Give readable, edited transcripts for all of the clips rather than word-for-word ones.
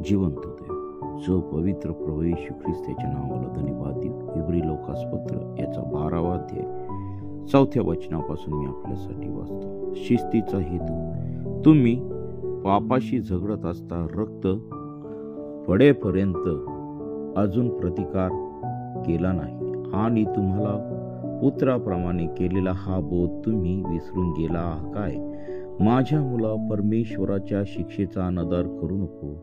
जिवंत देव, जो पवित्र प्रभू येशू ख्रिस्त याच्या नावाला धन्यवाद देऊ. इब्री लोकासपत्र याचा 12वा अध्याय 4थ्या वचनापासून मी आपल्यासाठी वाचतो. शिस्तीचा हेतू. तुम्ही पापाशी झगडत असता रक्त पडेपर्यंत अजून प्रतिकार केला नाही आणि तुम्हाला पुत्राप्रमाणे केलेला हा बोध तुम्ही विसरून गेला काय? माझ्या मुला, परमेश्वराच्या शिक्षेचा अनादर करू नको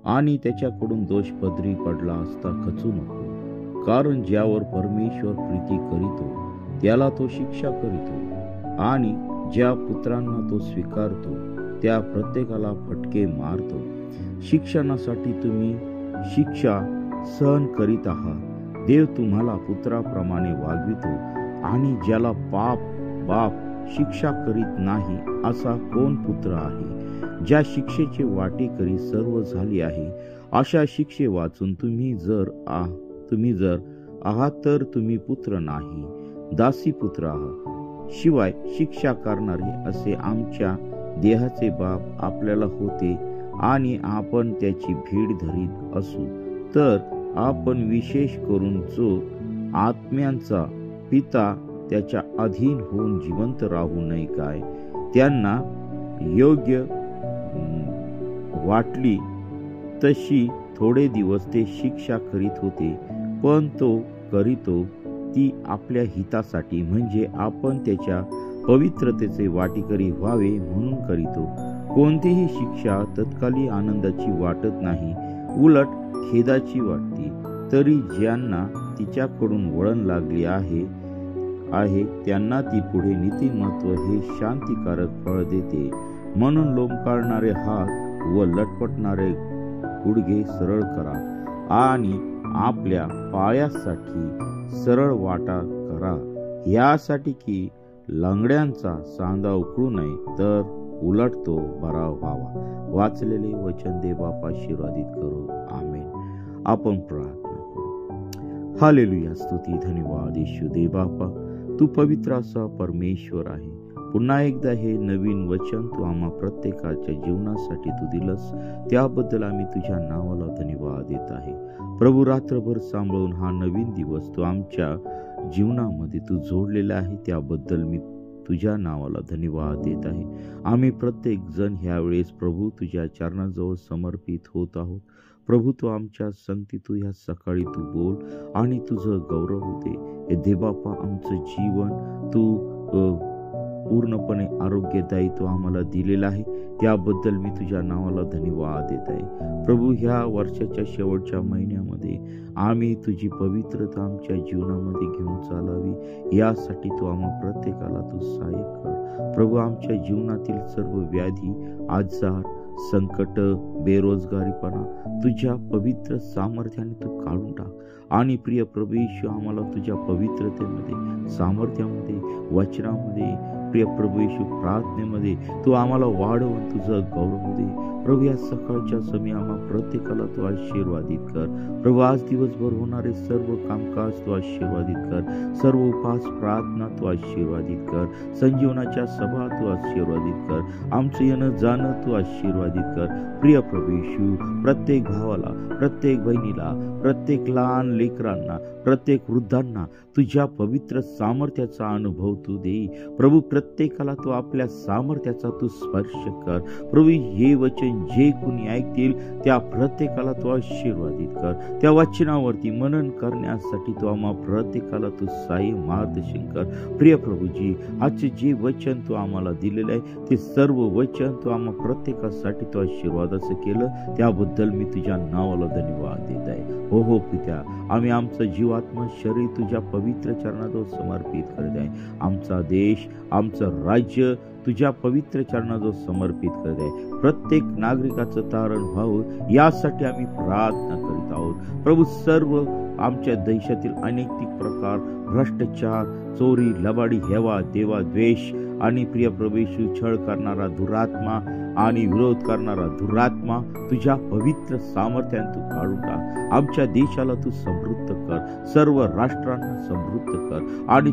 आणि त्याच्याकडून दोष पदरी पडला असता खचू नको, कारण ज्यावर परमेश्वर प्रीती करीतो त्याला तो शिक्षा करीतो आणि ज्या पुत्रांना तो स्वीकारतो त्या प्रत्येकाला फटके मारतो. शिक्षणासाठी तुम्ही शिक्षा सहन करीत आहात. देव तुम्हाला पुत्राप्रमाणे वागवितो आणि ज्याला बाप शिक्षा करीत नाही असा कोण पुत्र आहे? ज्या शिक्षेचे वाटेकरी सर्व झाले आहे, अशा शिक्षे वाचून तुम्ही जर आहात तर तुम्ही पुत्र नाही, दासी पुत्र आहात. शिवाय शिक्षा करणारे असे आमच्या देहाचे बाप आपल्याला होते आणि आपण त्याची भीड धरीत असू, तर आपण विशेष करून जो आत्म्यांचा पिता त्याच्या अधीन होऊन जिवंत राहू नये काय? त्यांना योग्य वाटली तशी थोडे दिवस ते शिक्षा करीत होते, पण तो करीतो ती आपल्या हितासाठी, म्हणजे आपण त्याच्या पवित्रतेचे वाटेकरी व्हावे म्हणून करीतो. कोणतीही शिक्षा तत्काली आनंदाची वाटत नाही, उलट खेदाची वाटते. तरी ज्यांना तिच्याकडून वळण लागले आहे त्यांना ती पुढे नीतिमत्व हे शांतिकारक फळ देते. म्हणून लोंबकाळणारे हात व लटपटणारे गुडघे सरळ करा आणि आपल्या पायासाठी सरळ वाटा करा, यासाठी की लंगड्यांचा सांधा उकळू नये, तर उलट तो बरा व्हावा. वाचलेले वचन दे बापा आशीर्वादित करो. आमेन. आपण प्रार्थना करू. हालेलुया. स्तुती, धन्यवाद येशू दे बापा, तू पवित्र असा परमेश्वर आहे. पुन्हा एकदा हे नवीन वचन तू आम्हा प्रत्येकाच्या जीवनासाठी तू दिलंस, त्याबद्दल आम्ही तुझ्या नावाला धन्यवाद देत आहे. प्रभू, रात्रभर सांभाळून हा नवीन दिवस तू आमच्या जीवनामध्ये तू जोडलेला आहे, त्याबद्दल मी तुझ्या नावाला धन्यवाद देत आहे. आम्ही प्रत्येक जण ह्यावेळेस प्रभू तुझ्या चरणाजवळ समर्पित होत आहोत. प्रभू, तू आमच्या संगती तू ह्या सकाळी तू बोल आणि तुझं गौरव होते. हे देबापा, आमचं जीवन तू पूर्णपणे आरोग्यदायी तू आम्हाला दिलेला आहे, त्याबद्दल मी तुझ्या नावाला धन्यवाद देत आहे. प्रभू, ह्या वर्षाच्या शेवटच्या महिन्यामध्ये आम्ही तुझी पवित्रता आमच्या जीवनामध्ये घेऊन चालावी, यासाठी तू आम्हा प्रत्येकाला तू सहाय्य कर. प्रभू, आमच्या जीवनातील सर्व व्याधी, आजार, संकट, बेरोजगारीपणा तुझ्या पवित्र सामर्थ्याने तू काढून टाक. आणि प्रिय प्रभू येशू, आम्हाला तुझ्या पवित्रतेमध्ये, सामर्थ्यामध्ये, वचनामध्ये, प्रिय प्रभू येशू, प्रार्थनेमध्ये तू आम्हाला वाढवून तुझं गौरव दे. प्रभू, या सकाळच्या समय आम्हा प्रत्येकाला तू आशीर्वादित कर. प्रभू, आज दिवसभर होणारे सर्व कामकाज तू आशीर्वादित कर. सर्व उपास प्रार्थना तू आशीर्वादित कर. संजीवनाच्या सभा तू आशीर्वादित कर. आमचं येणं जाणं तू आशीर्वादित कर. प्रिय प्रभू येशू, प्रत्येक भावाला, प्रत्येक बहिणीला, प्रत्येक लहान लेकरांना, प्रत्येक वृद्धांना तुझ्या पवित्र सामर्थ्याचा अनुभव तू दे. प्रभू, प्रत्येकाला तू आपल्या सामर्थ्याचा तू स्पर्श कर. प्रभू, हे वचन जे कोणी ऐकतील त्या प्रत्येकाला तू आशीर्वादित कर. त्या वचनावरती मनन करण्यासाठी तू आम्हा प्रत्येकाला तू सहाय्य मार्गदर्शन कर. प्रिय प्रभूजी, आजचे जे वचन तू आम्हाला दिलेलं आहे ते सर्व वचन तू आम्हा प्रत्येकासाठी तू आशीर्वादाचं केलं, त्याबद्दल मी तुझ्या नावाला धन्यवाद देत आहे. हो पित्या, आम्ही आमचं जीवात्मा शरीर तुझ्या पवित्र चरणाजवळ समर्पित करत आहे. आमचा देश, आमचं राज्य तुझ्या पवित्र चरणाजवळ समर्पित करत आहे. प्रत्येक नागरिकाचं तारण व्हावं यासाठी आम्ही प्रार्थना करीत आहोत. प्रभू, सर्व आमच्या देशातील अनेक प्रकार, भ्रष्टाचार, चोरी, लबाडी, हेवा, देवा, द्वेष आणि प्रिय प्रभू येशू, छळ करणारा दुरात्मा आणि विरोध करणारा दुरात्मा तुझ्या पवित्र सामर्थ्याने तू काढून टाक. आमच्या देशाला तू समृद्ध कर, सर्व राष्ट्रांना समृद्ध कर आणि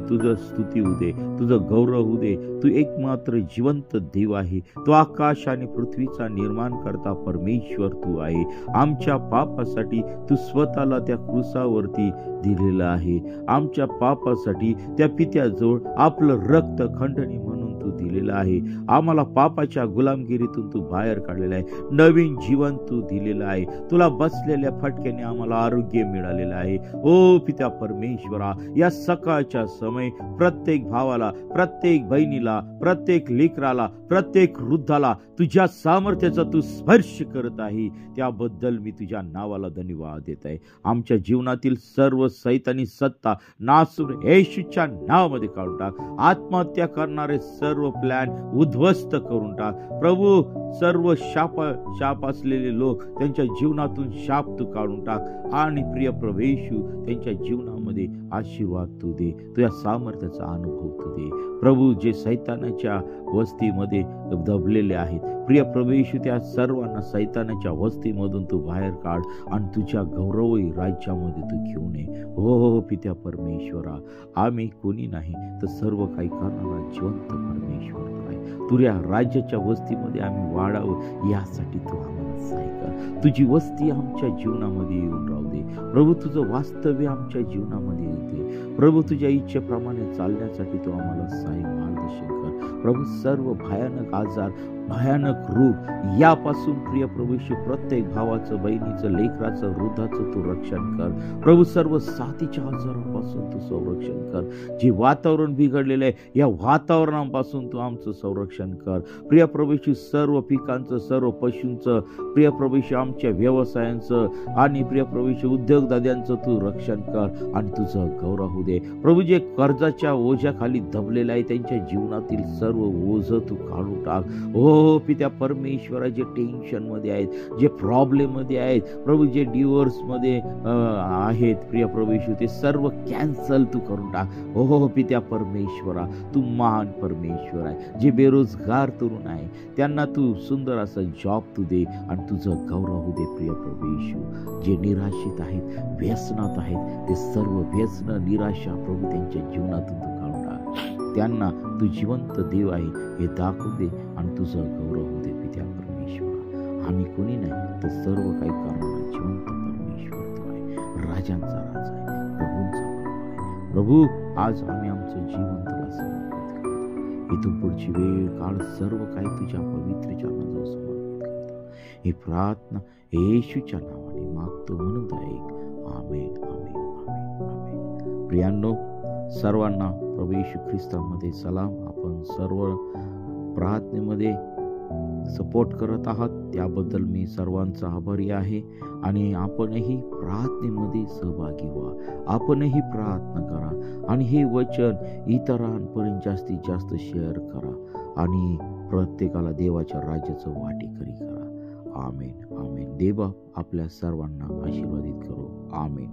तुझं स्तुती होऊ दे, तुझं गौरव होऊ दे. तू एकमात्र जिवंत देव आहे. तो आकाश आणि पृथ्वीचा निर्माण करता परमेश्वर तू आहे. आमच्या पापासाठी तू स्वतःला त्या क्रूसावरती दिलेलं आहे. आमच्या पापासाठी त्या पित्याजवळ आपलं रक्त खंडणी म्हणून तू दिलेलं आहे. आम्हाला पापाच्या गुलामगिरीतून तू बाहेर काढलेला आहे. नवीन जीवन तू दिलेलं आहे. तुला बसलेल्या फटक्याने आम्हाला आरोग्य मिळालेलं आहे. ओ पित्या परमेश्वरा, या सकाळच्या समय प्रत्येक भावाला, प्रत्येक बहिणीला, प्रत्येक लेकराला, प्रत्येक वृद्धाला तुझ्या सामर्थ्याचा तू स्पर्श करत आहे. त्याबद्दल मी तुझ्या नावाला धन्यवाद देत आहे. आमच्या जीवनातील सर्व सैतानी सत्ता नासून येशूच्या नावामध्ये काढून टाक. आत्महत्या करणारे सर्व प्लॅन उद्ध्वस्त करून टाक. प्रभू, सर्व शाप असलेले लोक त्यांच्या जीवनातून शाप तू काढून टाक आणि प्रिय प्रभू येशू त्यांच्या जीवनामध्ये आशीर्वाद तू दे. तुझ्या सामर्थ्याचा अनुभव तू दे. प्रभू, जे सैतानाच्या वस्तीमध्ये दबलेले आहेत, प्रिय प्रभू येशू त्या सर्वांना सैतानाच्या वस्तीमधून तू बाहेर काढ आणि तुझ्या गौरवही राज्यामध्ये तू घेऊन ये. हो पित्या परमेश्वरा, आम्ही कोणी नाही तर सर्व काही करणारा जिवंत परमेश्वर तू आहे. तुझ्या राज्याच्या वस्तीमध्ये आम्ही वाढावं यासाठी तू आम्हाला सहाय्य कर. तुझी वस्ती आमच्या जीवनामध्ये येऊन राहू दे. प्रभू, तुझं वास्तव्य आमच्या जीवनामध्ये येते. प्रभू, तुझ्या इच्छेप्रमाणे चालण्यासाठी तू आम्हाला सहाय्य मार्गदर्शन कर. प्रभू, सर्व भयानक आजार, भयानक रोग यापासून प्रिय प्रभू प्रत्येक भावाचं, बहिणीचं, लेकराचं, वृद्धाचं तू रक्षण कर. प्रभू, सर्व साथीच्या आजारापासून तू संरक्षण कर. जे वातावरण बिघडलेलं आहे या वातावरणापासून तू आमचं संरक्षण कर. प्रिय प्रभू, सर्व पिकांचं, सर्व पशूंचं, प्रिय प्रभू आमच्या व्यवसायांचं आणि प्रिय प्रभू उद्योगदात्यांचं तू रक्षण कर आणि तुझं गौरव होऊ दे. प्रभू, जे कर्जाच्या ओझ्याखाली दबलेलं आहे त्यांच्या जीवनातील सर्व ओझ तू काढून टाक. हो पित्या परमेश्वरा, जे टेन्शन मध्ये आहेत, जे प्रॉब्लेम मध्ये आहेत, प्रभू जे डिवोर्स मध्ये आहेत, प्रिय प्रभू ते सर्व कॅन्सल तू करून टाक. हो पित्या परमेश्वरा, तू महान परमेश्वर आहे. जे बेरोजगार तरुण आहे त्यांना तू सुंदर असा जॉब तू दे आणि तुझं गौरव होऊ दे. प्रिय प्रभू येशू, जे निराशित आहेत, व्यसनात आहेत, ते सर्व व्यसन, निराशा प्रभू त्यांच्या जीवनातून तू काढून टाक. त्यांना तू जिवंत देव आहे हे दाखवू दे आणि तुझं गौरव होऊ दे. पित्या परमेश्वरा, आम्ही कोणी नाही तर सर्व काही करणारा जिवंत परमेश्वर तू आहे. राजांचा राजा आहे, प्रभूंचा प्रभू आहे. प्रभू, आज आम्ही आमचं जीवन तुला समर्पित करतो. इथून पुढची वेळ काळ सर्व काही तुझ्या पवित्र चरणाजवळ समर्पित करतो. ही प्रार्थना येशूच्या नावाने मागतो म्हणून ऐक. आमेन, आमेन, आमेन, आमेन. प्रियांनो, सर्वांना प्रभू येशू ख्रिस्तामध्ये सलाम. आपण सर्व प्रार्थनेमध्ये सपोर्ट करत आहात त्याबद्दल मी सर्वांचा आभारी आहे. आणि आपणही प्रार्थनेमध्ये सहभागी व्हा. आपणही प्रार्थना करा आणि हे वचन इतरांपर्यंत जास्तीत जास्त शेअर करा आणि प्रत्येकाला देवाच्या राज्याचं वाटेकरी करा. आमेन, आमेन. देवा आपल्या सर्वांना आशीर्वादित करो. आमेन.